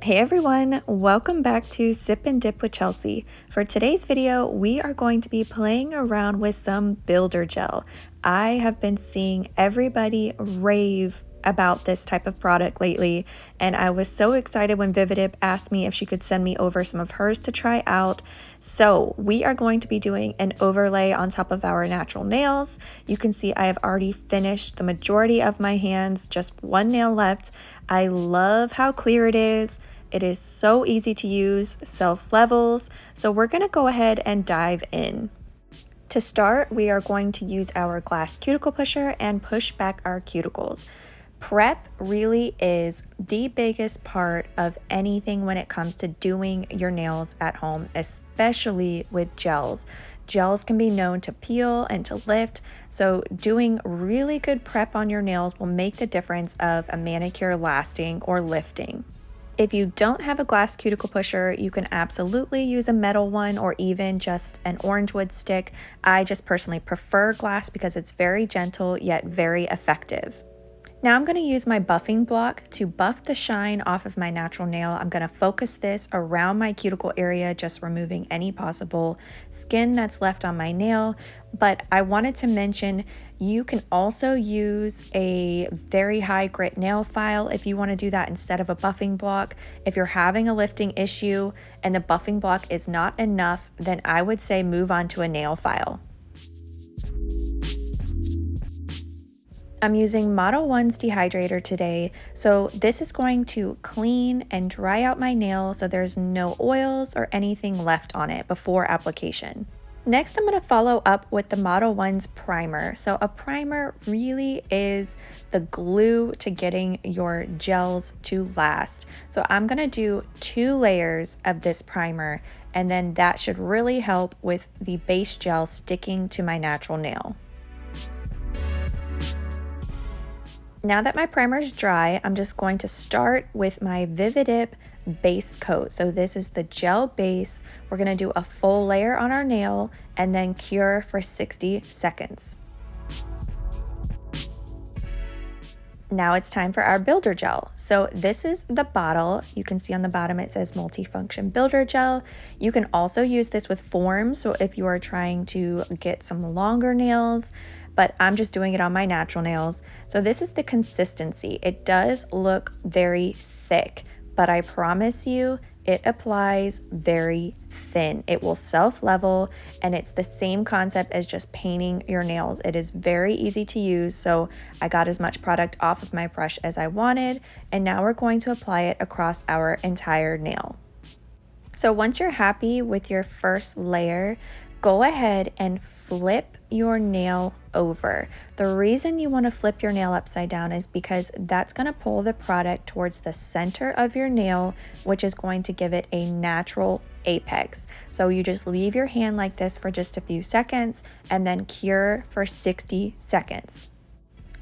Hey everyone, welcome back to Sip and Dip with Chelsea. For today's video, we are going to be playing around with some builder gel. I have been seeing everybody rave about this type of product lately, and I was so excited when VIVIDip asked me if she could send me over some of hers to try out. So we are going to be doing an overlay on top of our natural nails. You can see I have already finished the majority of my hands, just one nail left. I love how clear it is. It is so easy to use, self-levels, so we're going to go ahead and dive in. To start, we are going to use our glass cuticle pusher and push back our cuticles. Prep really is the biggest part of anything when it comes to doing your nails at home, especially with gels. Gels can be known to peel and to lift, so doing really good prep on your nails will make the difference of a manicure lasting or lifting. If you don't have a glass cuticle pusher, you can absolutely use a metal one or even just an orange wood stick. I just personally prefer glass because it's very gentle yet very effective. Now I'm going to use my buffing block to buff the shine off of my natural nail. I'm going to focus this around my cuticle area, just removing any possible skin that's left on my nail. But I wanted to mention you can also use a very high grit nail file if you want to do that instead of a buffing block. If you're having a lifting issue and the buffing block is not enough, then I would say move on to a nail file. I'm using Modelones dehydrator today, so this is going to clean and dry out my nail so there's no oils or anything left on it before application. Next, I'm going to follow up with the Modelones primer. So a primer really is the glue to getting your gels to last. So I'm going to do 2 layers of this primer, and then that should really help with the base gel sticking to my natural nail. Now that my primer is dry, I'm just going to start with my VIVIDip base coat. So this is the gel base. We're going to do a full layer on our nail and then cure for 60 seconds. Now it's time for our builder gel. So this is the bottle. You can see on the bottom it says multifunction builder gel. You can also use this with forms. So if you are trying to get some longer nails, but I'm just doing it on my natural nails. So this is the consistency. It does look very thick, but I promise you it applies very thin. It will self-level, and it's the same concept as just painting your nails. It is very easy to use, so I got as much product off of my brush as I wanted, and now we're going to apply it across our entire nail. So once you're happy with your first layer, go ahead and flip your nail over. The reason you want to flip your nail upside down is because that's going to pull the product towards the center of your nail, which is going to give it a natural apex. So you just leave your hand like this for just a few seconds and then cure for 60 seconds.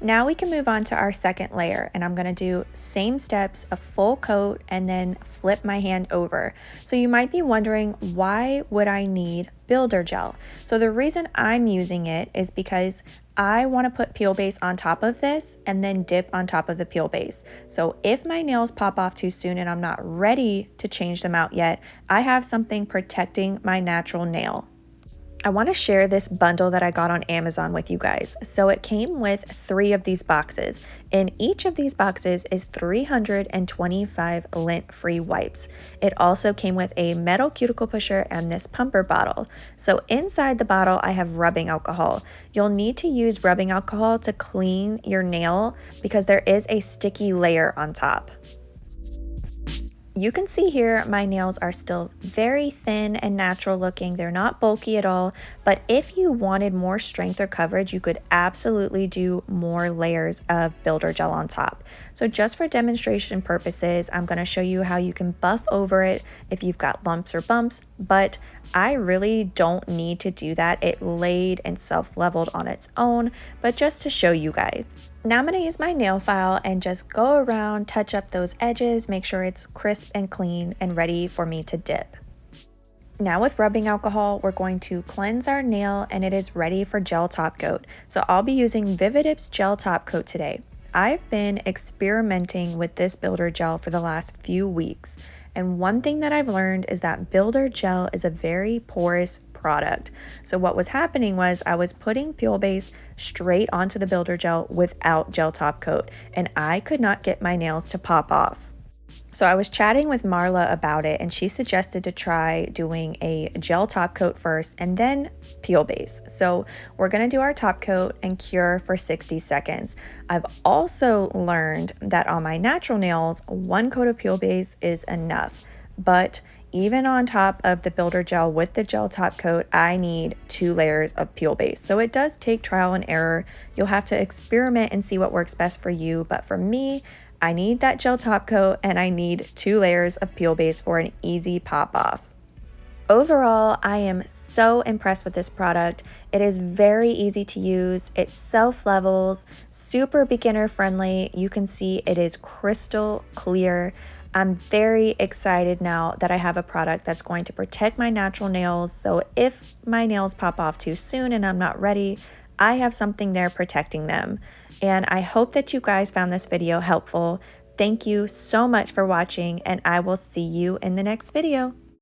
Now we can move on to our second layer, and I'm going to do same steps, a full coat, and then flip my hand over. So you might be wondering, why would I need builder gel? So the reason I'm using it is because I want to put peel base on top of this and then dip on top of the peel base. So if my nails pop off too soon and I'm not ready to change them out yet, I have something protecting my natural nail. I want to share this bundle that I got on Amazon with you guys. So it came with 3 of these boxes. In each of these boxes is 325 lint-free wipes. It also came with a metal cuticle pusher and this pumper bottle. So inside the bottle, I have rubbing alcohol. You'll need to use rubbing alcohol to clean your nail because there is a sticky layer on top. You can see here my nails are still very thin and natural looking. They're not bulky at all, but if you wanted more strength or coverage, you could absolutely do more layers of builder gel on top. So just for demonstration purposes, I'm going to show you how you can buff over it if you've got lumps or bumps, but I really don't need to do that. It laid and self-leveled on its own, but just to show you guys. Now I'm going to use my nail file and just go around, touch up those edges, make sure it's crisp and clean and ready for me to dip. Now with rubbing alcohol, we're going to cleanse our nail and it is ready for gel top coat. So I'll be using VIVIDip's gel top coat today. I've been experimenting with this builder gel for the last few weeks. And one thing that I've learned is that builder gel is a very porous product. So what was happening was I was putting Peel Base straight onto the builder gel without gel top coat, and I could not get my nails to pop off. So I was chatting with Marla about it, and she suggested to try doing a gel top coat first and then Peel Base. So we're gonna do our top coat and cure for 60 seconds. I've also learned that on my natural nails, one coat of Peel Base is enough, but even on top of the builder gel with the gel top coat, I need 2 layers of Peel Base. So it does take trial and error. You'll have to experiment and see what works best for you, but for me, I need that gel top coat and I need 2 layers of Peel Base for an easy pop off. Overall, I am so impressed with this product. It is very easy to use. It self-levels, super beginner friendly. You can see it is crystal clear. I'm very excited now that I have a product that's going to protect my natural nails. So if my nails pop off too soon and I'm not ready, I have something there protecting them. And I hope that you guys found this video helpful. Thank you so much for watching, and I will see you in the next video.